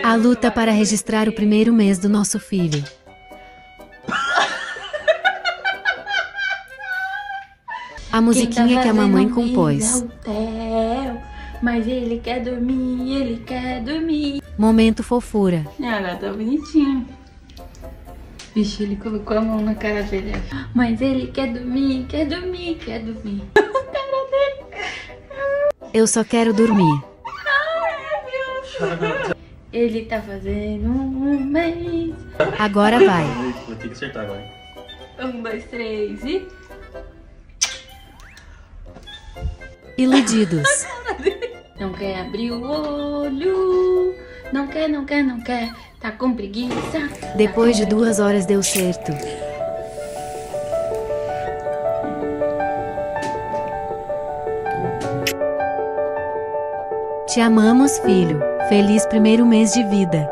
A luta para registrar o primeiro mês do nosso filho. A musiquinha que a mamãe compôs. Mas ele quer dormir, ele quer dormir. Momento fofura. Ela tá bonitinho. Vixe, ele colocou a mão na cara dele. Mas ele quer dormir, quer dormir, quer dormir. A cara dele. Eu só quero dormir. Ai, meu Deus. Ele tá fazendo um mês. Agora vai. Vou ter que acertar agora. 1, 2, 3 e... Iludidos. Não quer abrir o olho. Não quer, não quer, não quer. Tá com preguiça. Depois de 2 horas deu certo. Te amamos, filho. Feliz primeiro mês de vida.